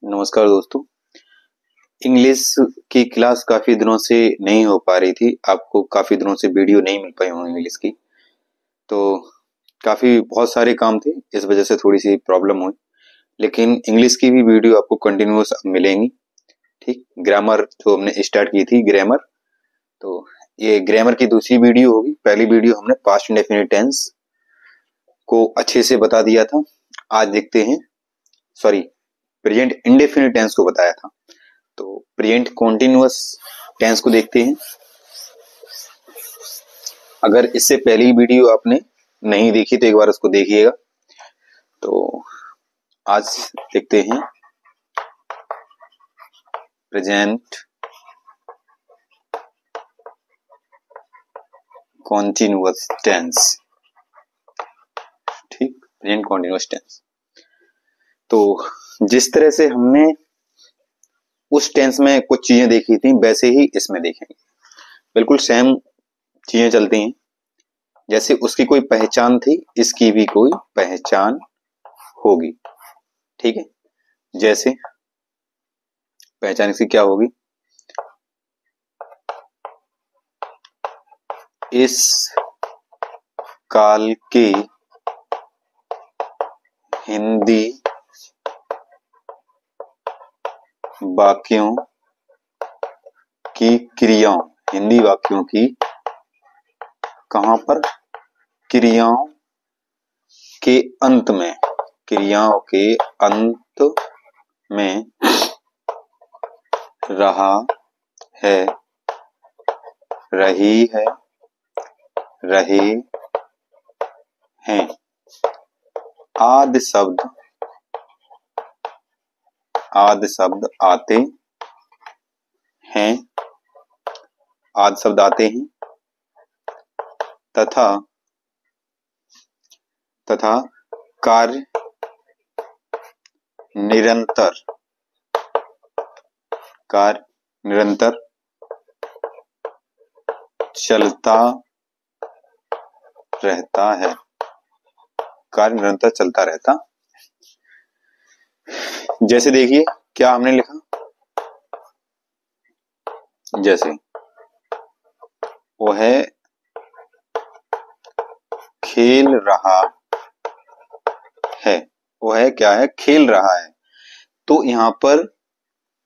नमस्कार दोस्तों। इंग्लिश की क्लास काफी दिनों से नहीं हो पा रही थी। आपको काफी दिनों से वीडियो नहीं मिल पाई होंगी इंग्लिश की, तो काफी बहुत सारे काम थे, इस वजह से थोड़ी सी प्रॉब्लम हुई। लेकिन इंग्लिश की भी वीडियो आपको कंटिन्यूअस मिलेंगी। ठीक, ग्रामर जो हमने स्टार्ट की थी ग्रामर, तो ये ग्रामर की दूसरी वीडियो होगी। पहली वीडियो हमने पास्ट इंडेफिनिट टेंस को अच्छे से बता दिया था। आज देखते हैं, सॉरी, प्रेजेंट इंडेफिनिट टेंस को बताया था। तो प्रेजेंट कॉन्टिन्यूअस टेंस को देखते हैं। अगर इससे पहली वीडियो आपने नहीं देखी तो एक बार उसको देखिएगा। तो आज देखते हैं प्रेजेंट कॉन्टिन्यूअस टेंस। ठीक, प्रेजेंट कॉन्टिन्यूअस टेंस। तो जिस तरह से हमने उस टेंस में कुछ चीजें देखी थी, वैसे ही इसमें देखेंगे। बिल्कुल सेम चीजें चलती हैं। जैसे उसकी कोई पहचान थी, इसकी भी कोई पहचान होगी। ठीक है, जैसे पहचान इसकी क्या होगी? इस काल के हिंदी वाक्यों की क्रियाओं, हिंदी वाक्यों की कहां पर? क्रियाओं के अंत में, क्रियाओं के अंत में रहा है, रही है, रहे हैं आदि शब्द आते हैं, आदि शब्द आते हैं तथा कार्य निरंतर चलता रहता है। कार्य निरंतर चलता रहता। जैसे देखिए क्या हमने लिखा, जैसे वह खेल रहा है, वह क्या है? खेल रहा है। तो यहां पर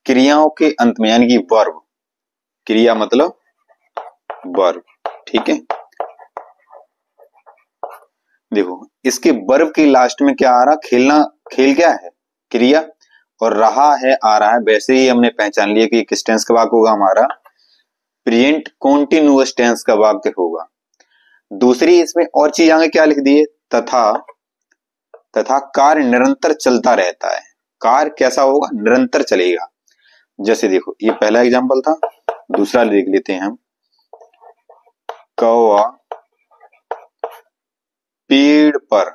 क्रियाओं के अंत में, यानी कि वर्ब, क्रिया मतलब वर्ब। ठीक है, देखो इसके वर्ब के लास्ट में क्या आ रहा? खेलना। खेल क्या है? क्रिया। और रहा है आ रहा है। वैसे ही हमने पहचान लिया कि किस टेंस का वाक्य होगा हमारा? प्रेजेंट कॉन्टिन्यूअस टेंस का वाक्य होगा। दूसरी इसमें और चीज आगे क्या लिख दिए? तथा कार्य निरंतर चलता रहता है। कार्य कैसा होगा? निरंतर चलेगा। जैसे देखो ये पहला एग्जांपल था, दूसरा देख लेते हैं हम। कौवा पेड़ पर,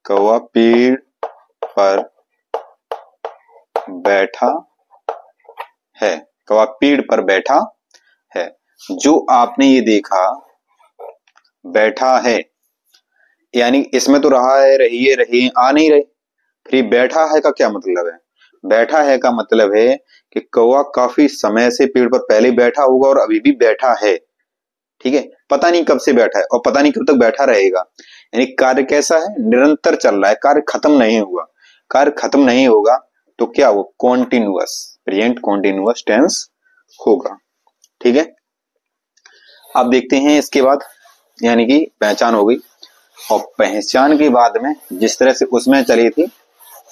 कौवा पेड़ पर बैठा है, कौवा पेड़ पर बैठा है। जो आपने ये देखा बैठा है, यानी इसमें तो रहा है, रही है, रही आ नहीं रहे। फिर बैठा है का क्या मतलब है? बैठा है का मतलब है कि कौवा काफी समय से पेड़ पर पहले बैठा होगा और अभी भी बैठा है। ठीक है, पता नहीं कब से बैठा है और पता नहीं कब तक बैठा रहेगा। यानी कार्य कैसा है? निरंतर चल रहा है, कार्य खत्म नहीं हुआ। कार्य खत्म नहीं होगा तो क्या वो कॉन्टिन्यूअस, प्रेजेंट कॉन्टिन्यूअस टेंस होगा। ठीक है, अब देखते हैं इसके बाद, यानी कि पहचान हो गई। और पहचान के बाद में जिस तरह से उसमें चली थी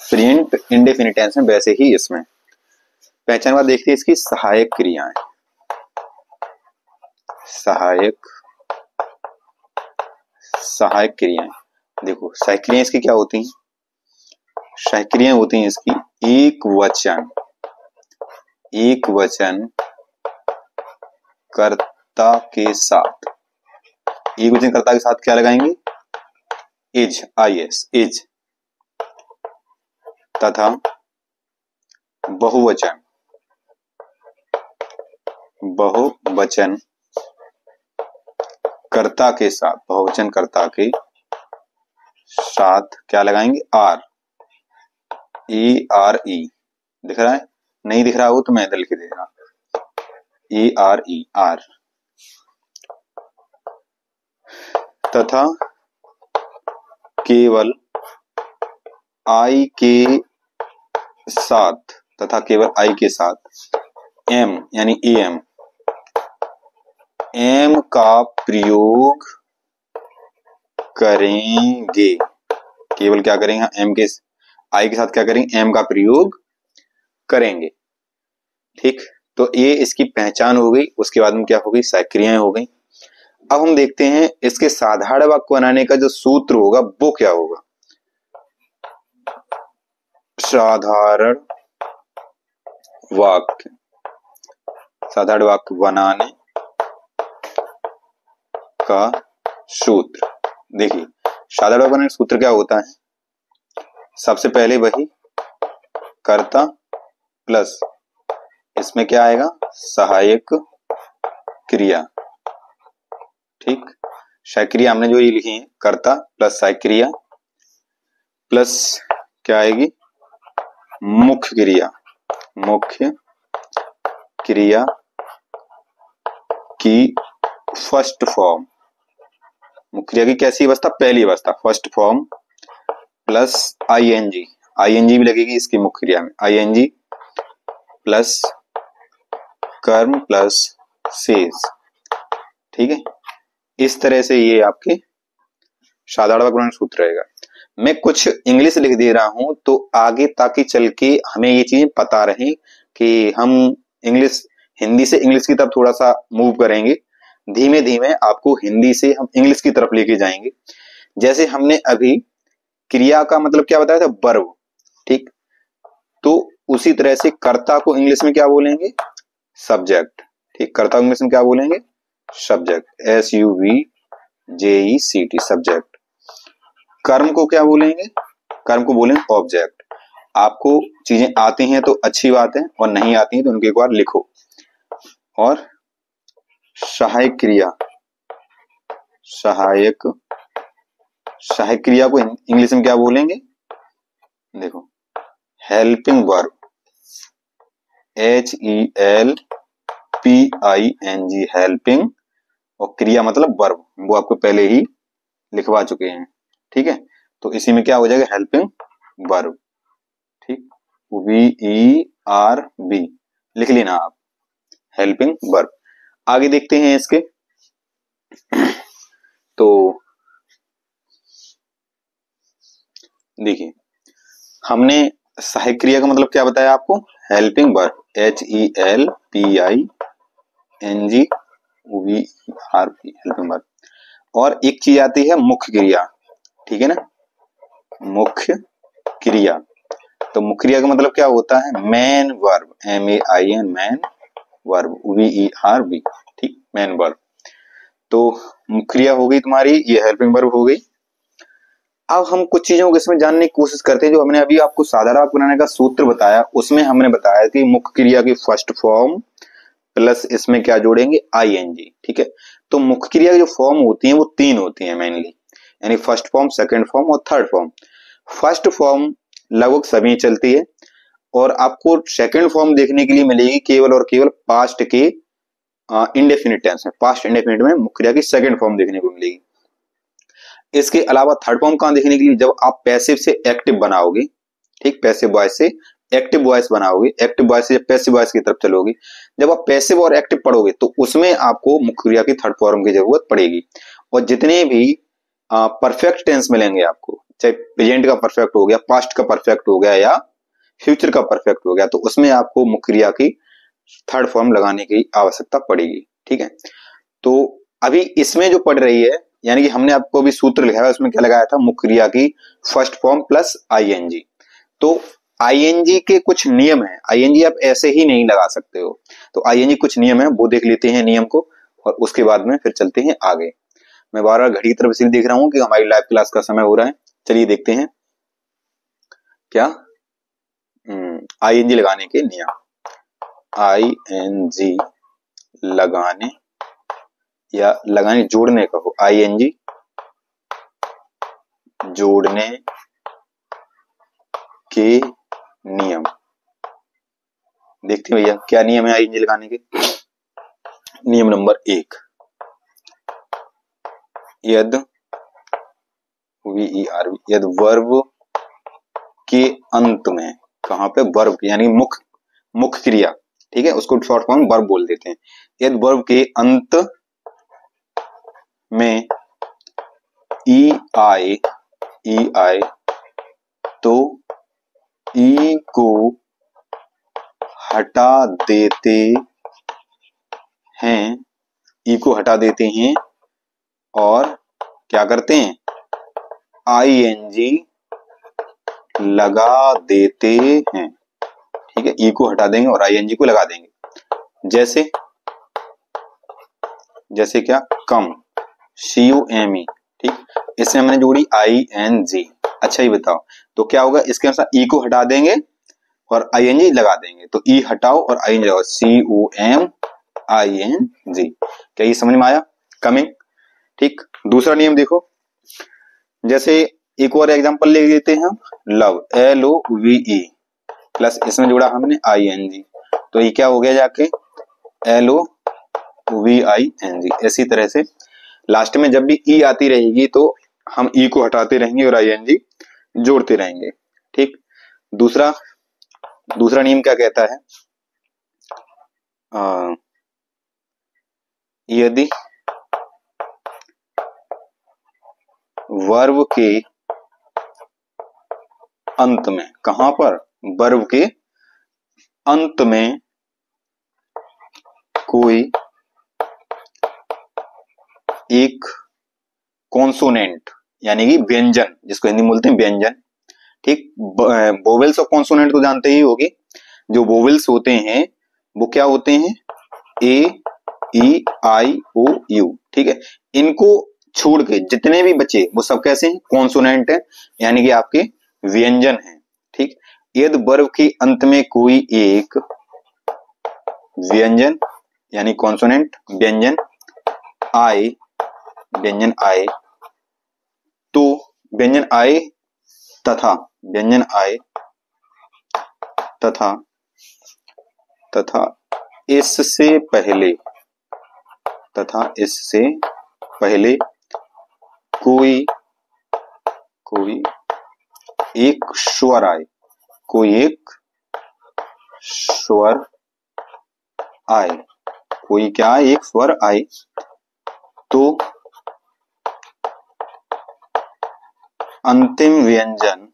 प्रेजेंट इंडेफिनिट टेंस में, वैसे ही इसमें पहचान बाद देखते हैं इसकी सहायक क्रियाएं। सहायक क्रियाएं, देखो सहायक क्रियाएं इसकी क्या होती हैं? सहायक क्रियाएं होती हैं इसकी एक वचन कर्ता के साथ, एक वचन कर्ता के साथ क्या लगाएंगे? Is, IS, is. तथा बहुवचन कर्ता के साथ, बहुवचन कर्ता के साथ क्या लगाएंगे? आर। ERE दिख रहा है, नहीं दिख रहा हो तो मैं इधर लिख दे रहा, ERE आर। तथा केवल I के साथ, तथा केवल I के साथ M यानी AM, M का प्रयोग करेंगे। केवल क्या करेंगे, M के I के साथ क्या करेंगे, M का प्रयोग करेंगे। ठीक, तो ये इसकी पहचान हो गई। उसके बाद में क्या हो गई, सक्रियाएं हो गई। अब हम देखते हैं इसके साधारण वाक्य बनाने का जो सूत्र होगा वो क्या होगा। साधारण वाक्य, साधारण वाक्य बनाने का सूत्र, देखिए साधारण वाक्य बनाने का सूत्र क्या होता है। सबसे पहले वही कर्ता प्लस इसमें क्या आएगा, सहायक क्रिया। ठीक, सहायक क्रिया हमने जो ये लिखी है, कर्ता प्लस सहायक क्रिया प्लस क्या आएगी, मुख्य क्रिया। मुख्य क्रिया की फर्स्ट फॉर्म, मुख्य क्रिया की कैसी अवस्था, पहली अवस्था, first form plus ING, ING भी लगेगी इसकी मुख्य क्रिया में, ING प्लस कर्म प्लस शेष। ठीक है, इस तरह से ये आपके साधारण वाक्य बनाने का सूत्र रहेगा। मैं कुछ इंग्लिश लिख दे रहा हूं तो आगे ताकि चल के हमें ये चीजें पता रहे कि हम इंग्लिश, हिंदी से इंग्लिश की तरफ थोड़ा सा मूव करेंगे। धीमे धीमे आपको हिंदी से हम इंग्लिश की तरफ लेके जाएंगे। जैसे हमने अभी क्रिया का मतलब क्या बताया था, वर्ब। ठीक, तो उसी तरह से कर्ता को इंग्लिश में क्या बोलेंगे, सब्जेक्ट। ठीक, कर्ता को इंग्लिश में क्या बोलेंगे, सब्जेक्ट, SUBJECT, सब्जेक्ट। कर्म को क्या बोलेंगे, कर्म को बोलेंगे ऑब्जेक्ट। आपको चीजें आती हैं तो अच्छी बात है, और नहीं आती हैं तो उनके एक बार लिखो। और सहायक क्रिया, सहायक क्रिया को इंग्लिश में क्या बोलेंगे, देखो हेल्पिंग वर्ब, HELPING, हेल्पिंग, और क्रिया मतलब वर्ब, वो आपको पहले ही लिखवा चुके हैं। ठीक है, तो इसी में क्या हो जाएगा, हेल्पिंग वर्ब। ठीक, VERB लिख लेना आप, हेल्पिंग वर्ब। आगे देखते हैं इसके। तो देखिए हमने सहायक क्रिया का मतलब क्या बताया आपको, helping verb, HELPING VERB, helping verb. और एक चीज आती है मुख्य क्रिया। ठीक है ना, मुख्य क्रिया। तो मुख्य क्रिया का मतलब क्या होता है, main verb, MAIN, main verb, VERB। ठीक, मेन वर्ब। तो मुख्य क्रिया हो गई तुम्हारी, ये हेल्पिंग वर्ब हो गई। अब हम कुछ चीजों को इसमें जानने की कोशिश करते हैं। जो हमने अभी आपको साधारण वाक्य बनाने का सूत्र बताया, उसमें हमने बताया कि मुख्य क्रिया की फर्स्ट फॉर्म प्लस इसमें क्या जोड़ेंगे, ING। ठीक है, तो मुख्य क्रिया की जो फॉर्म होती है वो 3 होती है मेनली, यानी फर्स्ट फॉर्म, सेकंड फॉर्म और थर्ड फॉर्म। फर्स्ट फॉर्म लगभग सभी चलती है, और आपको सेकंड फॉर्म देखने के लिए मिलेगी केवल और केवल पास्ट के इंडेफिनिट टेंस में, पास्ट इंडेफिनिट में मुख्य क्रिया की सेकंड फॉर्म देखने को मिलेगी। इसके अलावा थर्ड फॉर्म कहां देखने के लिए, जब आप पैसिव से एक्टिव बनाओगे। ठीक, पैसिव वॉइस से एक्टिव वॉइस बनाओगे, एक्टिव वॉइस से पैसिव वॉइस की तरफ चलोगे। जब आप पैसिव और एक्टिव पढ़ोगे तो उसमें आपको मुख्य क्रिया की थर्ड फॉर्म की जरूरत पड़ेगी। और जितने भी परफेक्ट टेंस मिलेंगे आपको, चाहे प्रेजेंट का परफेक्ट हो गया, पास्ट का परफेक्ट हो गया, या फ्यूचर का परफेक्ट हो गया, तो उसमें आपको मुख्य क्रिया की थर्ड फॉर्म लगाने की आवश्यकता पड़ेगी। ठीक है, तो अभी इसमें जो पढ़ रही है, यानी कि हमने आपको अभी सूत्र लिखा है, उसमें क्या लगाया था, मुख्य क्रिया की फर्स्ट फॉर्म प्लस ING। तो ING के कुछ नियम है, ING आप ऐसे ही नहीं लगा सकते हो। तो ING कुछ नियम है, वो देख लेते हैं नियम को, और उसके बाद में फिर चलते हैं आगे। मैं बार बार घड़ी की तरफ इसलिए देख रहा हूं कि हमारी लाइव क्लास का समय हो रहा है। चलिए देखते हैं क्या ING लगाने के नियम। ING लगाने, या लगाने जोड़ने का हो, ING जोड़ने के नियम। देखते हैं भैया क्या नियम है आईएनजी लगाने के। नियम नंबर 1, यद VERB यद वर्ब के अंत में, कहां पे, वर्ब यानी मुख्य क्रिया, ठीक है, उसको शॉर्ट फॉर्म वर्ब बोल देते हैं। यदि वर्ब के अंत में ई आए तो ई को हटा देते हैं, ई को हटा देते हैं और क्या करते हैं, ING लगा देते हैं। ठीक है, ई को हटा देंगे और ING को लगा देंगे। जैसे क्या, कम, CUME, ठीक, इसमें हमने जोड़ी ING। अच्छा ये बताओ तो क्या होगा, इसके अनुसार ई को हटा देंगे और ING लगा देंगे, तो ई हटाओ और ING लगाओ, CUMING। क्या ये समझ में आया, कमिंग। ठीक, दूसरा नियम देखो, जैसे एक और एग्जांपल ले लेते हैं हम, लव, LOVE प्लस इसमें जोड़ा हमने ING, तो ये क्या हो गया जाके LOVING। इसी तरह से लास्ट में जब भी ई आती रहेगी तो हम ई को हटाते रहेंगे और ING जोड़ते रहेंगे। ठीक, दूसरा नियम क्या कहता है, यदि वर्ब के अंत में, कहां पर, वर्ब के अंत में कोई एक कॉन्सोनेंट यानी कि व्यंजन, जिसको हिंदी में बोलते हैं व्यंजन, ठीक, वोवेल्स और कॉन्सोनेंट तो जानते ही होगे। जो वोवेल्स होते हैं वो क्या होते हैं, A, E, I, O, U, ठीक है, इनको छोड़ के जितने भी बचे वो सब कैसे हैं, कॉन्सोनेंट है, यानी कि आपके व्यंजन है। ठीक, यदि वर्ब के अंत में कोई एक व्यंजन यानी कॉन्सोनेंट व्यंजन आए, तो व्यंजन आए तथा इससे पहले कोई एक स्वर आए, कोई क्या, एक स्वर आए, तो अंतिम व्यंजन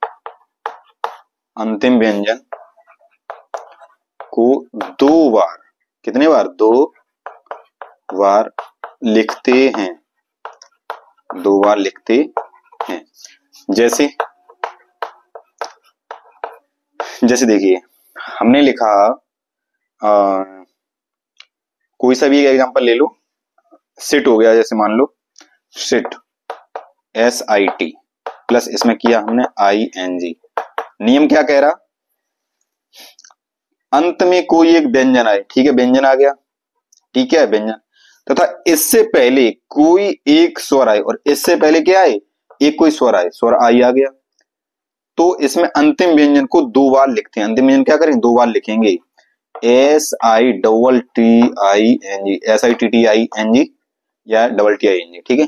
को दो बार, कितने बार, 2 बार लिखते हैं, जैसे देखिए हमने लिखा, कोई सा भी एक एग्जांपल ले लो, सिट हो गया, जैसे मान लो सिट, SIT प्लस इसमें किया हमने ING। नियम क्या कह रहा, अंत में कोई एक व्यंजन आए, ठीक है, व्यंजन आ गया, ठीक है, व्यंजन, तथा इससे पहले कोई एक स्वर आए, और इससे पहले क्या आए, एक कोई स्वर आए, स्वर आई आ गया, तो इसमें अंतिम व्यंजन को 2 बार लिखते हैं। अंतिम व्यंजन क्या करेंगे, 2 बार लिखेंगे, SITTING या TTING। ठीक है,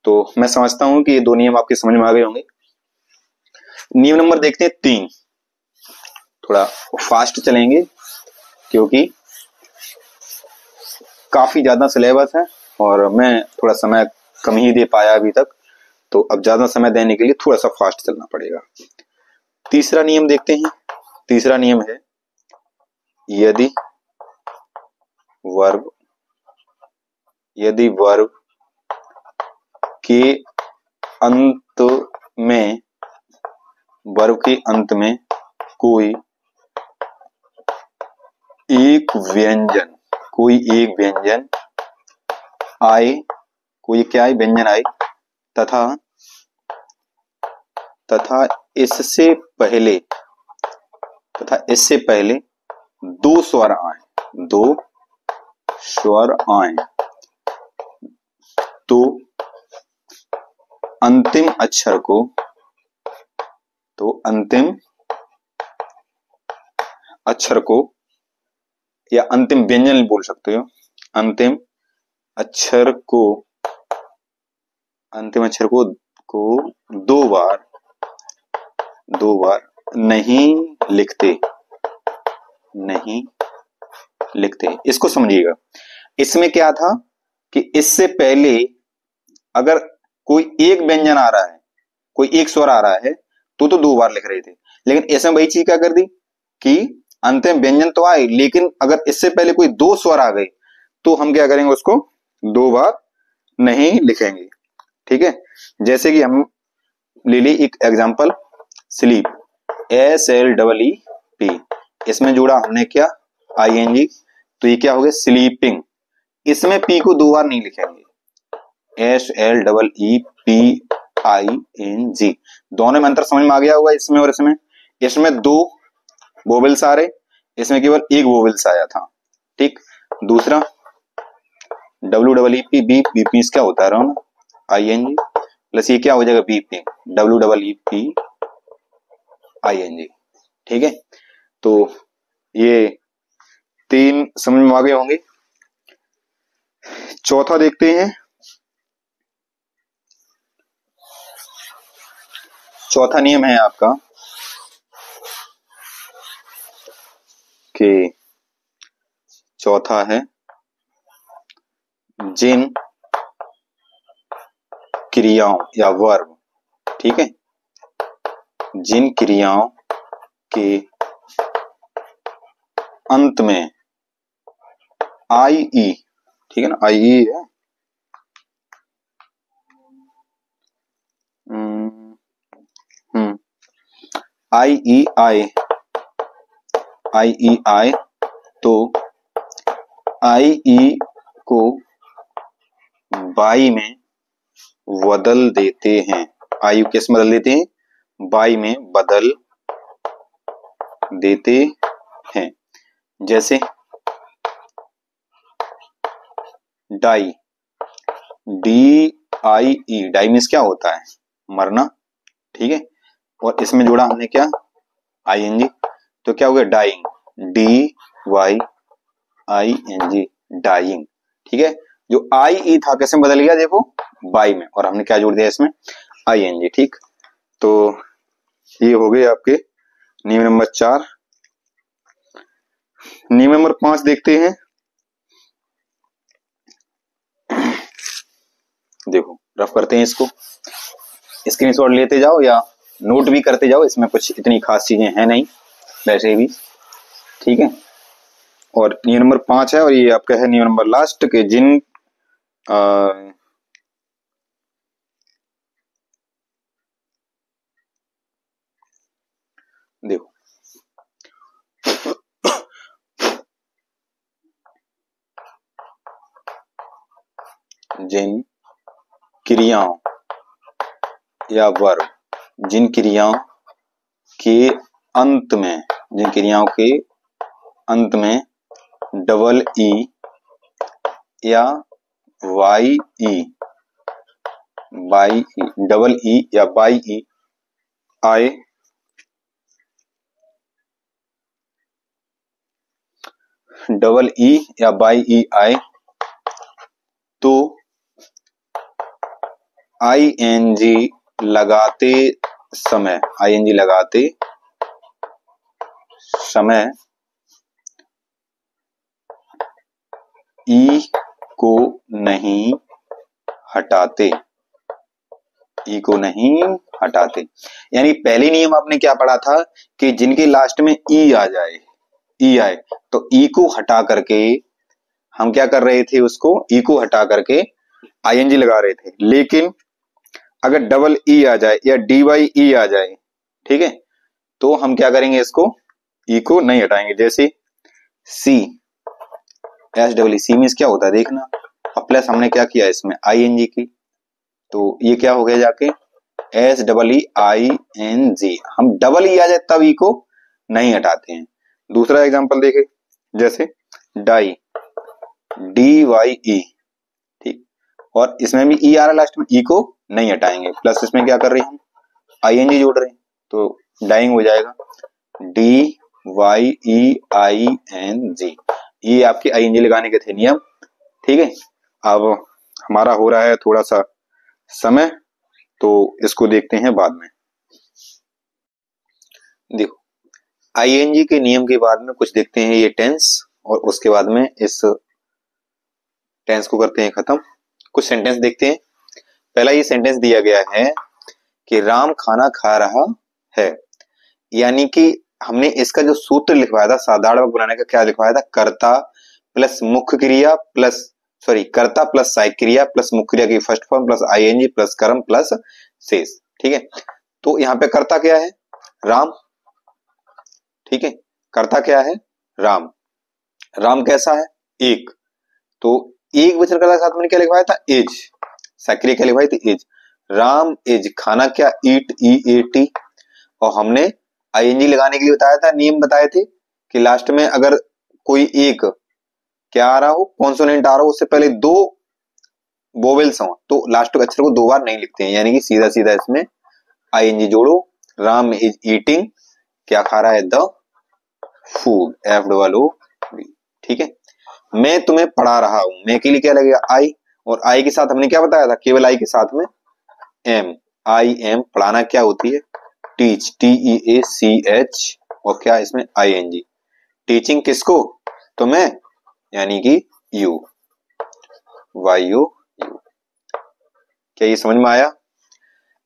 तो मैं समझता हूं कि ये 2 नियम आपके समझ में आ गए होंगे। नियम नंबर देखते हैं 3, थोड़ा फास्ट चलेंगे क्योंकि काफी ज्यादा सिलेबस है और मैं थोड़ा समय कम ही दे पाया अभी तक, तो अब ज्यादा समय देने के लिए थोड़ा सा फास्ट चलना पड़ेगा। तीसरा नियम देखते हैं। तीसरा नियम है, यदि वर्ब के अंत में कोई एक व्यंजन आए, कोई क्या आए, व्यंजन आए, तथा इससे पहले 2 स्वर आए, तो अंतिम अक्षर को या अंतिम व्यंजन बोल सकते हो, अंतिम अक्षर को दो बार नहीं लिखते। इसको समझिएगा। इसमें क्या था कि इससे पहले अगर कोई एक व्यंजन आ रहा है, कोई एक स्वर आ रहा है तो दो बार लिख रहे थे, लेकिन इसमें वही चीज क्या कर दी कि अंतिम व्यंजन तो आए, लेकिन अगर इससे पहले कोई दो स्वर आ गए तो हम क्या करेंगे, उसको दो बार नहीं लिखेंगे। ठीक है, जैसे कि हम ले ली एक एग्जांपल, स्लीप, SLEEP, इसमें जोड़ा हमने क्या, ING, तो ये क्या हो गया, स्लीपिंग। इसमें पी को दो बार नहीं लिखेंगे, SLEEPING। दोनों में अंतर समझ में आ गया होगा इसमें और इसमें। इसमें दो वोवेल्स आ रहे, इसमें केवल एक वोवेल्स आया था। ठीक, दूसरा WEEP, बीप, बीप मीन्स क्या होता है राउंड, ING, प्लस ये क्या हो जाएगा, बीपिंग, WEEPING। ठीक है, तो ये तीन समझ में आ गए होंगे। चौथा देखते हैं। चौथा नियम है आपका कि चौथा है, जिन क्रियाओं या वर्ब, ठीक है, जिन क्रियाओं के अंत में IE, ठीक है ना, IE है, IEI, तो IE को बाई में बदल देते हैं। IU किस में बदल देते हैं, बाई में बदल देते हैं। जैसे डाई, DIE, डाई मीन्स क्या होता है, मरना। ठीक है, और इसमें जोड़ा हमने क्या, ING, तो क्या हो गया, डाइंग, DYING, डाइंग। ठीक है, जो IE था कैसे बदल गया, देखो बाई में, और हमने क्या जोड़ दिया इसमें, ING। ठीक, तो ये हो गए आपके नियम नंबर 4। नियम नंबर 5 देखते हैं। देखो रफ करते हैं इसको, स्क्रीनशॉट लेते जाओ या नोट भी करते जाओ, इसमें कुछ इतनी खास चीजें हैं नहीं वैसे भी। ठीक है, और नियम नंबर 5 है, और ये आपका है नियम नंबर लास्ट के, जिन देखो जिन क्रियाओं या वर्ब, जिन क्रियाओं के अंत में, जिन क्रियाओं के अंत में डबल ई या वाई ई, डबल ई या बाई ई आए, डबल ई या बाई ई आए, तो ING लगाते समय, ING लगाते समय ई को नहीं हटाते, ई को नहीं हटाते। यानी पहले नियम आपने क्या पढ़ा था कि जिनके लास्ट में ई आ जाए, ई आए, तो ई को हटा करके हम क्या कर रहे थे, उसको ई को हटा करके ING लगा रहे थे। लेकिन अगर डबल ई आ जाए या DYE आ जाए, ठीक है, तो हम क्या करेंगे, इसको ई को नहीं हटाएंगे। जैसे सी, SEE मीन्स क्या होता है देखना, और प्लस हमने क्या किया इसमें ING की, तो ये क्या हो गया जाके SEEING। हम डबल ई आ जाए तब ई को नहीं हटाते हैं। दूसरा एग्जांपल देखें, जैसे डाई, DYE, ठीक, और इसमें भी ई आ रहा लास्ट में, ई को नहीं हटाएंगे, प्लस इसमें क्या कर रहे हैं हम ING जोड़ रहे हैं, तो डाइंग हो जाएगा, DYING। YEING, ये आपके ING लगाने के थे नियम। ठीक है, अब हमारा हो रहा है थोड़ा सा समय, तो इसको देखते हैं बाद में। देखो ING के नियम के बाद में कुछ देखते हैं ये टेंस, और उसके बाद में इस टेंस को करते हैं खत्म। कुछ सेंटेंस देखते हैं। पहला ये सेंटेंस दिया गया है कि राम खाना खा रहा है, यानी कि हमने इसका जो सूत्र लिखवाया था साधारण वाक्य बनाने का, क्या लिखवाया था, कर्ता प्लस मुख्य क्रिया प्लस कर्ता प्लस सहायक क्रिया प्लस मुख्य क्रिया की first form plus ING plus कर्म प्लस शेष। ठीक है, तो यहाँ पे कर्ता क्या है, राम। ठीक है, कर्ता क्या है, राम। राम कैसा है, एक, तो एक वचन कर्ता के साथ मैंने क्या लिखवाया था, इज। सक्रिय क्या लिखवाई थी, इज। राम इज खाना क्या, ईट, EAT। और हमने ING लगाने के लिए बताया था, नियम बताए थे कि लास्ट में अगर कोई एक क्या आ रहा हो, कॉन्सोनेंट आ रहा हो, उससे पहले दो वोवेल्स हो, तो लास्ट के अक्षर को दो बार नहीं लिखते हैं, यानी कि सीधा सीधा इसमें ING जोड़ो। राम इज ईटिंग, क्या खा रहा है, द फूड, FOOD। ठीक है, मैं तुम्हें पढ़ा रहा हूं, मैं के लिए क्या लगेगा, आई, और आई के साथ हमने क्या बताया था, केवल आई के साथ में एम, आई एम। पढ़ाना क्या होती है, टीच, TEACH, और क्या इसमें ING। टीचिंग किसको, तुम्हें, यानी कि यू, YOU। क्या ये समझ में आया।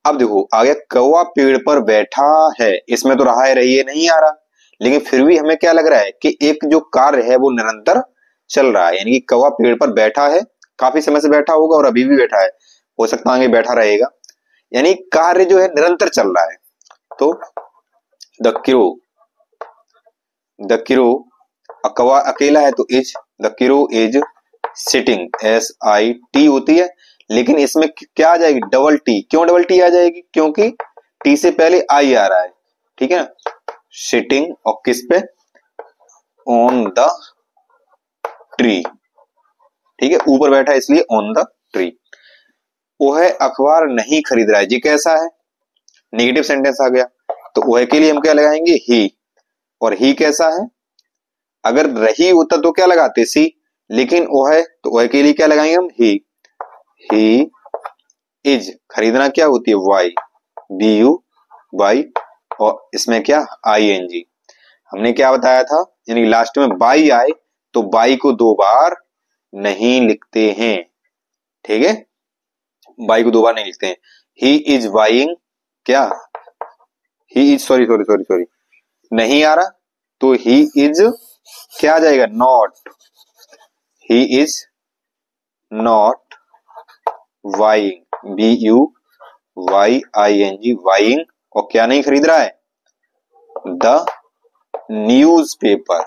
अब देखो आगे, कौवा पेड़ पर बैठा है, इसमें तो रहा है रही है नहीं आ रहा, लेकिन फिर भी हमें क्या लग रहा है कि एक जो कार्य है वो निरंतर चल रहा है, यानी कि कौवा पेड़ पर बैठा है, काफी समय से बैठा होगा और अभी भी बैठा है, हो सकता है आगे बैठा रहेगा, यानी कार्य जो है निरंतर चल रहा है। तो द क्रो, कौवा अकेला है तो is, the crow is sitting, SIT होती है, लेकिन इसमें क्या आ जाएगी, डबल टी। क्यों डबल टी आ जाएगी, क्योंकि टी से पहले आई आ रहा है। ठीक है ना, सिटिंग और किस पे, ऑन द ट्री। ठीक है, ऊपर बैठा है इसलिए ऑन द ट्री। वह अखबार नहीं खरीद रहा है, जी कैसा है, नेगेटिव सेंटेंस आ गया, तो वह के लिए हम क्या लगाएंगे, ही। और ही कैसा है, अगर रही होता तो क्या लगाते, सी, लेकिन वह, तो वह के लिए क्या लगाएंगे हम, ही इज। खरीदना क्या होती है, BUY, और इसमें क्या, ING। हमने क्या बताया था, यानी लास्ट में बाई आए तो बाई को दो बार नहीं लिखते हैं। ठीक है, बाई को दो बार नहीं लिखते हैं। ही इज बाइंग, क्या, ही इज, सॉरी नहीं आ रहा, तो ही इज क्या आ जाएगा, not, he is not buying, BUYING, buying, और क्या नहीं खरीद रहा है, द न्यूज पेपर।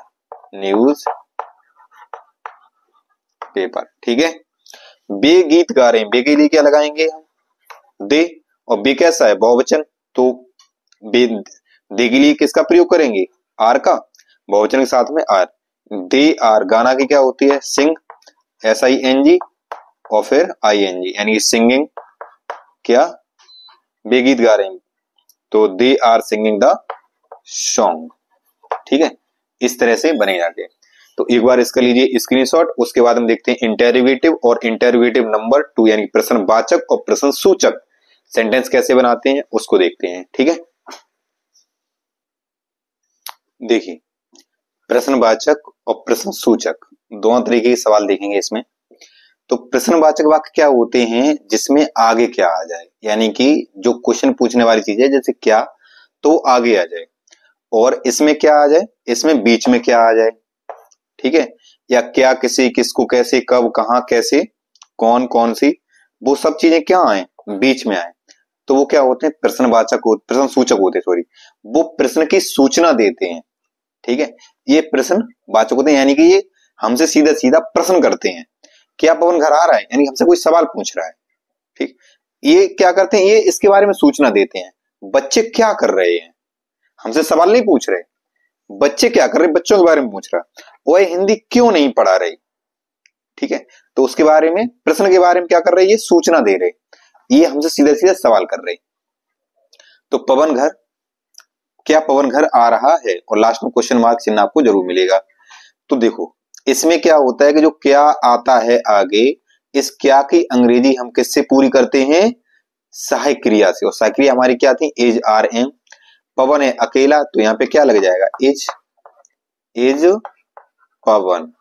ठीक है, बे गीत गा रहे हैं, बे के लिए क्या लगाएंगे हम, दे, और बे कैसा है, बहुवचन, तो बे, दे के लिए किसका प्रयोग करेंगे, आर का, बहुवचन के साथ में आर। दे आर, गाना की क्या होती है, सिंग, SING, और फिर ING, यानी सिंगिंग, क्या, बे गीत गा रहे हैं, तो they are singing the song. ठीक है, इस तरह से बने जाते हैं। तो एक बार इसका लीजिए स्क्रीनशॉट, उसके बाद हम देखते हैं इंटेरोगेटिव और इंटेरोगेटिव नंबर 2, यानी प्रश्नवाचक और प्रश्नसूचक सेंटेंस कैसे बनाते हैं उसको देखते हैं। ठीक है, देखिए प्रश्नवाचक और प्रश्नसूचक दोनों तरीके के सवाल देखेंगे इसमें। तो प्रश्नवाचक वाक्य क्या होते हैं, जिसमें आगे क्या आ जाए, यानी कि जो क्वेश्चन पूछने वाली चीज है, जैसे क्या, तो आगे आ जाए, और इसमें क्या आ जाए, इसमें बीच में क्या आ जाए। ठीक है, या क्या, किसी, किसको, कैसे, कब, कहां, कैसे, कौन, कौन सी, वो सब चीजें क्या आए, बीच में आए, तो वो क्या होते हैं, प्रश्नवाचक, प्रश्नसूचक होते हैं, सॉरी, वो प्रश्न की सूचना देते हैं। ठीक है, ये प्रश्नवाचक होते हैं, यानी कि ये हमसे सीधा सीधा प्रश्न करते हैं, क्या पवन घर आ रहा है, यानी हमसे कोई सवाल पूछ रहा है। ठीक, ये क्या करते हैं, ये इसके बारे में सूचना देते हैं। बच्चे क्या कर रहे हैं, हमसे सवाल नहीं पूछ रहे, बच्चे क्या कर रहे, बच्चों के बारे में पूछ रहा, वह हिंदी क्यों नहीं पढ़ा रही। ठीक है, तो उसके बारे में, प्रश्न के बारे में क्या कर रहे, ये सूचना दे रहे, ये हमसे सीधा सीधा सवाल कर रहे। तो पवन घर क्या पवन घर आ रहा है, और लास्ट में क्वेश्चन मार्क चिन्ह आपको जरूर मिलेगा। तो देखो इसमें क्या होता है कि जो क्या आता है आगे, इस क्या की अंग्रेजी हम किससे पूरी करते हैं, सहायक क्रिया से, और सहायक क्रिया हमारी क्या थी, इज आर एम। पवन है अकेला, तो यहाँ पे क्या लग जाएगा, इज पवन,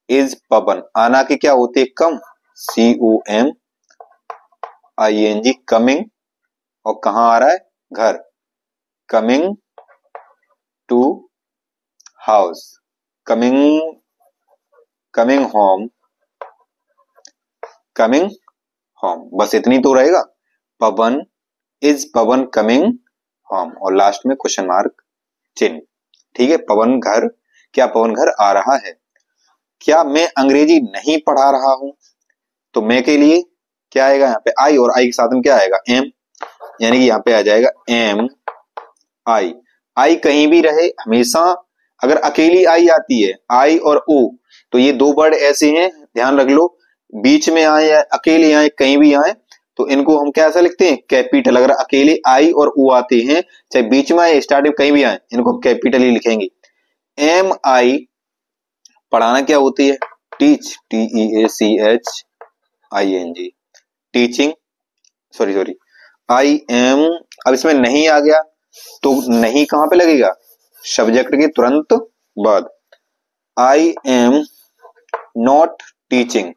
इज पवन। आना की क्या होती है, कम, COMING, कमिंग, और कहां आ रहा है, घर, coming to house, coming home, बस इतनी तो रहेगा, Pawan, is Pawan coming home, और लास्ट में क्वेश्चन मार्क चिन्ह। ठीक है, पवन घर, क्या पवन घर आ रहा है। क्या मैं अंग्रेजी नहीं पढ़ा रहा हूं, तो मैं के लिए क्या आएगा यहाँ पे, आई, और आई के साथ में क्या आएगा, एम, यानी कि यहाँ पे आ जाएगा एम आई। आई कहीं भी रहे हमेशा, अगर अकेली आई आती है, आई और ओ, तो ये दो वर्ड ऐसे हैं, ध्यान रख लो, बीच में आए या अकेले आए, कहीं भी आए, तो इनको हम कैसा लिखते हैं, कैपिटल। अगर अकेले आई और ओ आते हैं, चाहे बीच में आए, स्टार्टिंग कहीं भी आए, इनको कैपिटल ही लिखेंगे। एम आई, पढ़ाना क्या होती है, teach, TEACHING, teaching, sorry I am. अब इसमें नहीं आ गया, तो नहीं कहां पे लगेगा, सब्जेक्ट के तुरंत बाद। I am not teaching,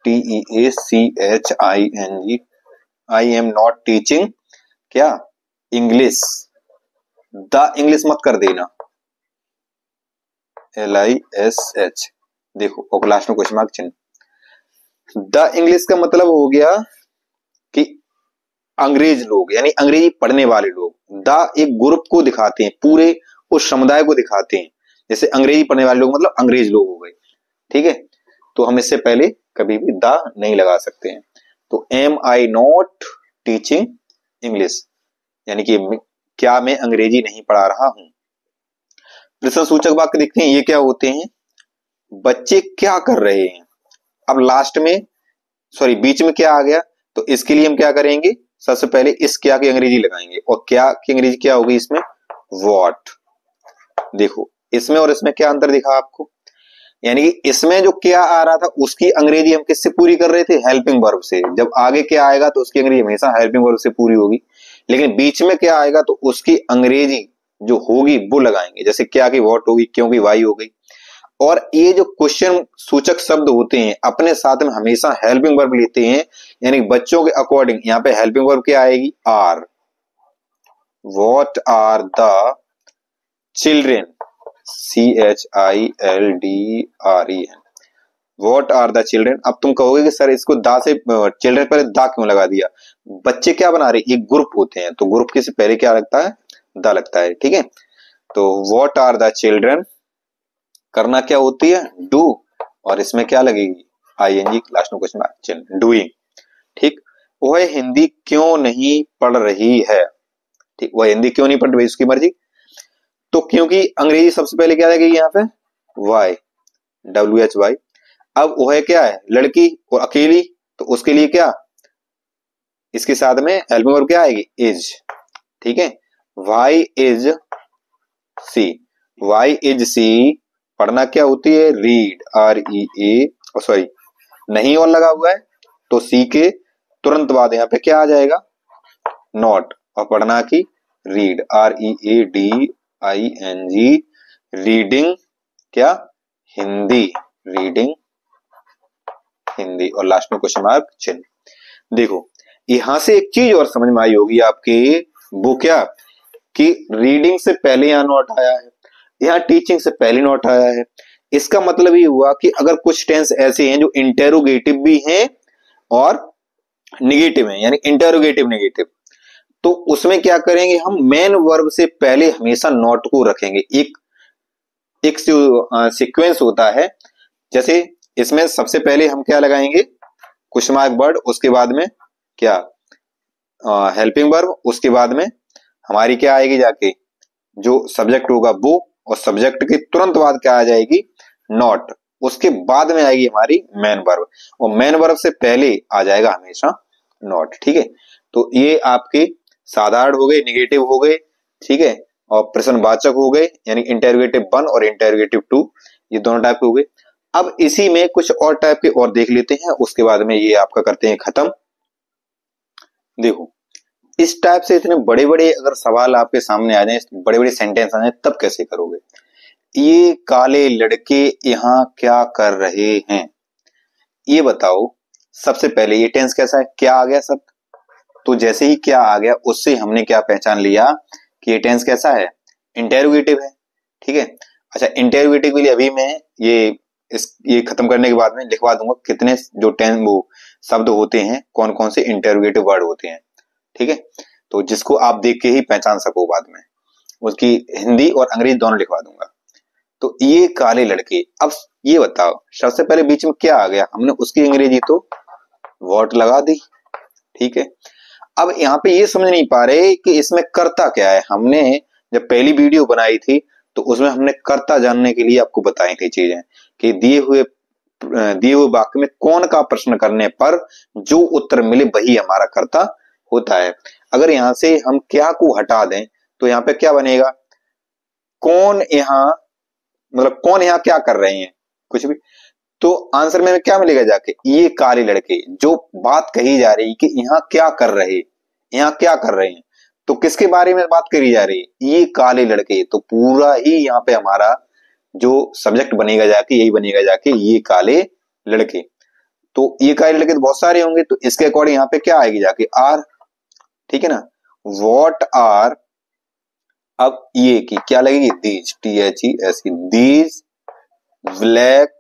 TEACHING, I am not teaching क्या, इंग्लिश, द इंग्लिश मत कर देना, LISH, देखो, और लास्ट में क्वेश्चन मार्क चिन्ह। द इंग्लिश का मतलब हो गया कि अंग्रेज लोग, यानी अंग्रेजी पढ़ने वाले लोग। द एक ग्रुप को दिखाते हैं, पूरे उस समुदाय को दिखाते हैं, जैसे अंग्रेजी पढ़ने वाले लोग मतलब अंग्रेज लोग हो गए। ठीक है, तो हम इससे पहले कभी भी द नहीं लगा सकते हैं। तो am I not teaching English, यानी कि क्या मैं अंग्रेजी नहीं पढ़ा रहा हूं। प्रश्न सूचक वाक्य देखते हैं, ये क्या होते हैं, बच्चे क्या कर रहे हैं। अब लास्ट में, सॉरी बीच में क्या आ गया, तो इसके लिए हम क्या करेंगे, सबसे पहले इस क्या की अंग्रेजी लगाएंगे, और क्या की अंग्रेजी क्या होगी इसमें, व्हाट। देखो इसमें और इसमें क्या अंतर दिखा आपको, यानी कि इसमें जो क्या आ रहा था उसकी अंग्रेजी हम किससे पूरी कर रहे थे, हेल्पिंग वर्ब से। जब आगे क्या आएगा तो उसकी अंग्रेजी हमेशा हेल्पिंग वर्ब से पूरी होगी, लेकिन बीच में क्या आएगा तो उसकी अंग्रेजी जो होगी वो लगाएंगे, जैसे क्या की व्हाट होगी, क्यों की वाई हो गई। और ये जो क्वेश्चन सूचक शब्द होते हैं अपने साथ में हमेशा हेल्पिंग वर्ब लेते हैं, यानी बच्चों के अकॉर्डिंग यहाँ पे हेल्पिंग वर्ब क्या आएगी, are. What are the children, CHILDREN, what are the children. अब तुम कहोगे कि सर इसको दा से, चिल्ड्रेन पहले दा क्यों लगा दिया, बच्चे क्या बना रहे, एक ग्रुप होते हैं, तो ग्रुप के से पहले क्या लगता है, दा लगता है। ठीक है, तो व्हाट आर द चिल्ड्रेन, करना क्या होती है, डू, और इसमें क्या लगेगी, ING, लास्ट में क्वेश्चन मार्क चिन्ह, डूइंग। ठीक, वह हिंदी क्यों नहीं पढ़ रही है। ठीक, वह हिंदी क्यों नहीं पढ़ रही, उसकी मर्जी। तो क्योंकि अंग्रेजी सबसे पहले क्या लगेगी यहाँ पे, वाई, WHY। अब वह क्या है, लड़की और अकेली, तो उसके लिए क्या, इसके साथ में हेल्पिंग वर्ब क्या आएगी, इज। ठीक है, Y is C, Y is C, पढ़ना क्या होती है, रीड, REA, सॉरी नहीं और लगा हुआ है, तो सी के तुरंत बाद यहाँ पे क्या आ जाएगा, नॉट, और पढ़ना की रीड, READING, रीडिंग क्या, हिंदी, रीडिंग हिंदी, और लास्ट में क्वेश्चन मार्क चिन्ह। देखो यहां से एक चीज और समझ में आई होगी आपके, वो क्या, कि रीडिंग से पहले यहाँ नॉट आया है, यहाँ टीचिंग से पहले नॉट आया है। इसका मतलब ये हुआ कि अगर कुछ टेंस ऐसे हैं जो इंटेरोगेटिव भी हैं और निगेटिव हैं, यानी इंटेरोगेटिव नेगेटिव, तो उसमें क्या करेंगे हम, मेन वर्ब से पहले हमेशा नॉट को रखेंगे। एक सीक्वेंस होता है, जैसे इसमें सबसे पहले हम क्या लगाएंगे, क्वेश्चन मार्क वर्ड, उसके बाद में क्या, हेल्पिंग वर्ब, उसके बाद में हमारी क्या आएगी जाके, जो सब्जेक्ट होगा वो, और सब्जेक्ट के तुरंत बाद क्या आ जाएगी, नॉट, उसके बाद में आएगी हमारी मेन वर्ब, और मेन वर्ब से पहले आ जाएगा हमेशा नॉट। ठीक है, तो ये आपके साधारण हो गए, निगेटिव हो गए, ठीक है। और प्रश्नवाचक हो गए, यानी इंटेरोगेटिव 1 और इंटेरोगेटिव 2, ये दोनों टाइप के हो गए। अब इसी में कुछ और टाइप के और देख लेते हैं, उसके बाद में ये आपका करते हैं खत्म। देखो, इस टाइप से इतने बड़े बड़े अगर सवाल आपके सामने आ जाए, बड़े बड़े सेंटेंस आ जाए, तब कैसे करोगे। ये काले लड़के यहाँ क्या कर रहे हैं, ये बताओ। सबसे पहले ये टेंस कैसा है, क्या आ गया सब। तो जैसे ही क्या आ गया, उससे हमने क्या पहचान लिया कि ये टेंस कैसा है, इंटेरोगेटिव है। ठीक है। अच्छा, इंटेरोगेटिव के लिए अभी मैं ये खत्म करने के बाद में लिखवा दूंगा कितने जो टेंस वो शब्द होते हैं, कौन कौन से इंटेरोगेटिव वर्ड होते हैं। ठीक है। तो जिसको आप देख के ही पहचान सको, बाद में उसकी हिंदी और अंग्रेजी दोनों लिखवा दूंगा। तो ये काले लड़के, अब ये बताओ सबसे पहले बीच में क्या आ गया, हमने उसकी अंग्रेजी तो वॉट लगा दी। ठीक है। अब यहाँ पे ये समझ नहीं पा रहे कि इसमें कर्ता क्या है। हमने जब पहली वीडियो बनाई थी तो उसमें हमने कर्ता जानने के लिए आपको बताई थी चीजें, कि दिए हुए वाक्य में कौन का प्रश्न करने पर जो उत्तर मिले वही हमारा कर्ता होता है। अगर यहाँ से हम क्या को हटा दें तो यहाँ पे क्या बनेगा, कौन यहाँ, मतलब कौन यहाँ क्या कर रहे हैं, कुछ भी। तो आंसर में क्या मिलेगा जाके, ये काले लड़के। जो बात कही जा रही कि यहाँ क्या कर रहे, यहाँ क्या कर रहे हैं, तो किसके बारे में बात करी जा रही है, ये काले लड़के। तो पूरा ही यहाँ पे हमारा जो सब्जेक्ट बनेगा जाके, यही बनेगा जाके ये काले लड़के। तो ये काले लड़के तो बहुत सारे होंगे, तो इसके अकॉर्डिंग यहाँ पे क्या आएगी जाके, आर। ठीक है ना। वॉट आर, अब ये की क्या लगेगी, these, THES, these black,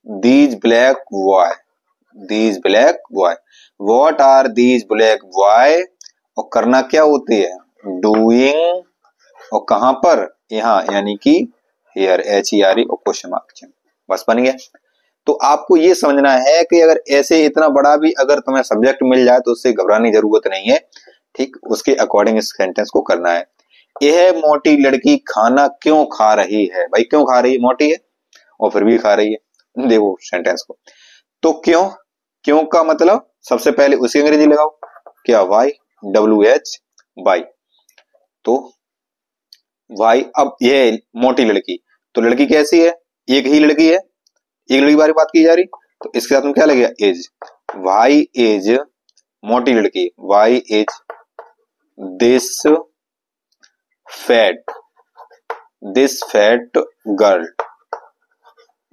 these black boy, these black boy, what are these black boy। और करना क्या होती है, doing, और कहां पर, यहाँ, यानी कि here, HERE और क्वेश्चन मार्क। बस बन गया। तो आपको ये समझना है कि अगर ऐसे इतना बड़ा भी अगर तुम्हें सब्जेक्ट मिल जाए तो उससे घबराने की जरूरत नहीं है। ठीक, उसके अकॉर्डिंग इस सेंटेंस को करना है। यह मोटी लड़की खाना क्यों खा रही है, भाई क्यों खा रही है, मोटी है और फिर भी खा रही है। देखो सेंटेंस को, तो क्यों, क्यों का मतलब सबसे पहले उसकी अंग्रेजी लगाओ, क्या, वाई, WH, वाई। तो वाई, अब ये मोटी लड़की, तो लड़की कैसी है, एक ही लड़की है, एक लड़की बारे बात की जा रही, तो इसके साथ में क्या लगेगा, एज। वाई एज मोटी लड़की, Y as this fat, this fat girl,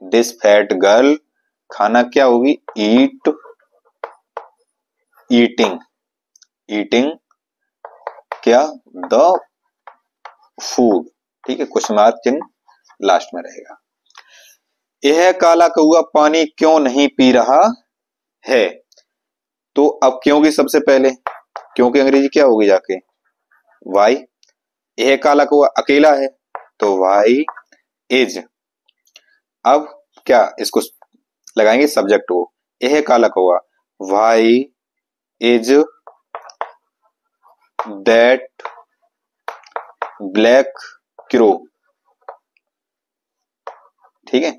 this fat girl. खाना क्या होगी, ईट, ईटिंग, ईटिंग क्या, द फूड। ठीक है, क्वेश्चन मार्क चिन्ह लास्ट में रहेगा। यह काला कौआ पानी क्यों नहीं पी रहा है। तो अब क्यों की सबसे पहले, क्यों की अंग्रेजी क्या होगी जाके, वाई। यह काला कौआ अकेला है तो वाई इज। अब क्या इसको लगाएंगे सब्जेक्ट को, यह काला कौआ, Y is that black crow. ठीक है,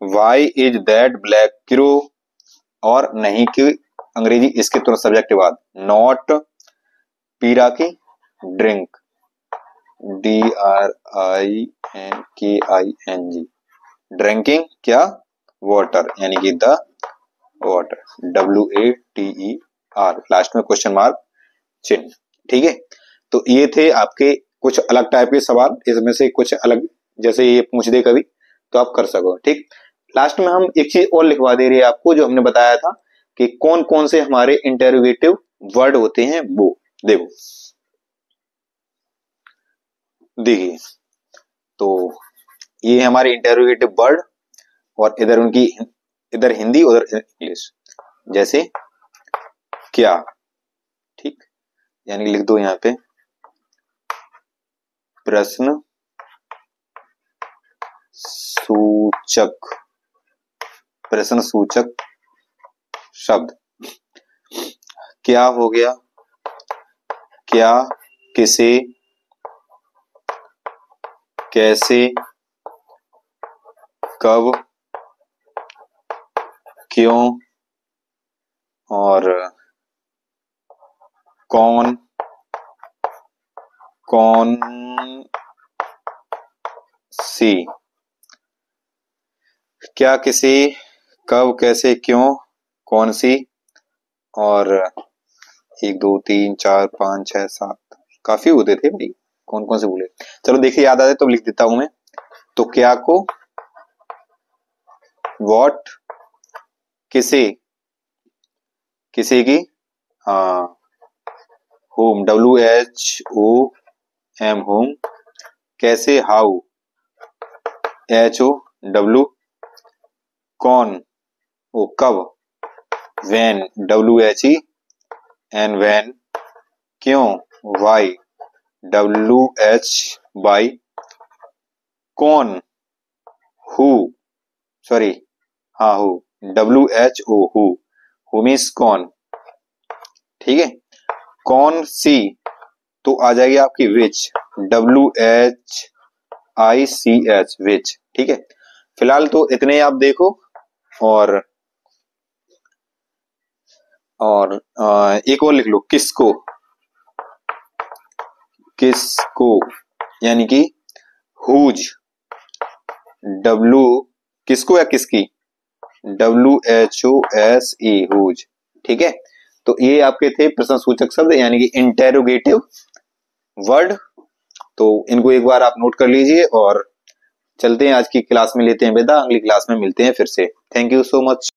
Y is that black crow. और नहीं कि अंग्रेजी इसके तुरंत सब्जेक्ट के बाद, नॉट पीरा की ड्रिंक, DRINKING, ड्रिंकिंग क्या, वाटर, यानी कि द वाटर, WATER, लास्ट में क्वेश्चन मार्क चिन्ह। ठीक है। तो ये थे आपके कुछ अलग टाइप के सवाल, इसमें से कुछ अलग, जैसे ये पूछ दे कभी तो आप कर सको। ठीक, लास्ट में हम एक चीज और लिखवा दे रही है आपको, जो हमने बताया था कि कौन कौन से हमारे इंटेरोगेटिव वर्ड होते हैं, वो देखो। देखिए, तो ये हमारे इंटेरोगेटिव वर्ड, और इधर उनकी, इधर हिंदी उधर इंग्लिश। जैसे क्या, ठीक, यानी लिख दो यहाँ पे प्रश्न सूचक, प्रश्न सूचक शब्द। क्या हो गया, क्या, किसे, कैसे, कब, क्यों और कौन, कौन सी, क्या, किसी, कब, कैसे, क्यों, कौन सी, और 1 2 3 4 5 6 7 काफी होते थे भाई, कौन कौन से बोले। चलो देखिए याद आ जाए तो लिख देता हूं मैं। तो क्या को, व्हाट, किसे, किसी की, हाँ, होम, WHOM, होम, कैसे, हाउ, HOW, कौन, वो कब, when, WHEN, when, क्यों, why, WHY, कौन, who, सॉरी, हाँ who, WHO, who मीन्स कौन, ठीक है। कौन सी तो आ जाएगी आपकी विच, WHICH, विच, ठीक है। फिलहाल तो इतने आप देखो, और एक और लिख लो, किसको, किसको यानी कि हुज, किसको या किसकी, WHOSE, हुज, ठीक है। तो ये आपके थे प्रश्न सूचक शब्द यानी कि इंटेरोगेटिव वर्ड। तो इनको एक बार आप नोट कर लीजिए और चलते हैं, आज की क्लास में लेते हैं विदा, अगली क्लास में मिलते हैं फिर से। Thank you so much.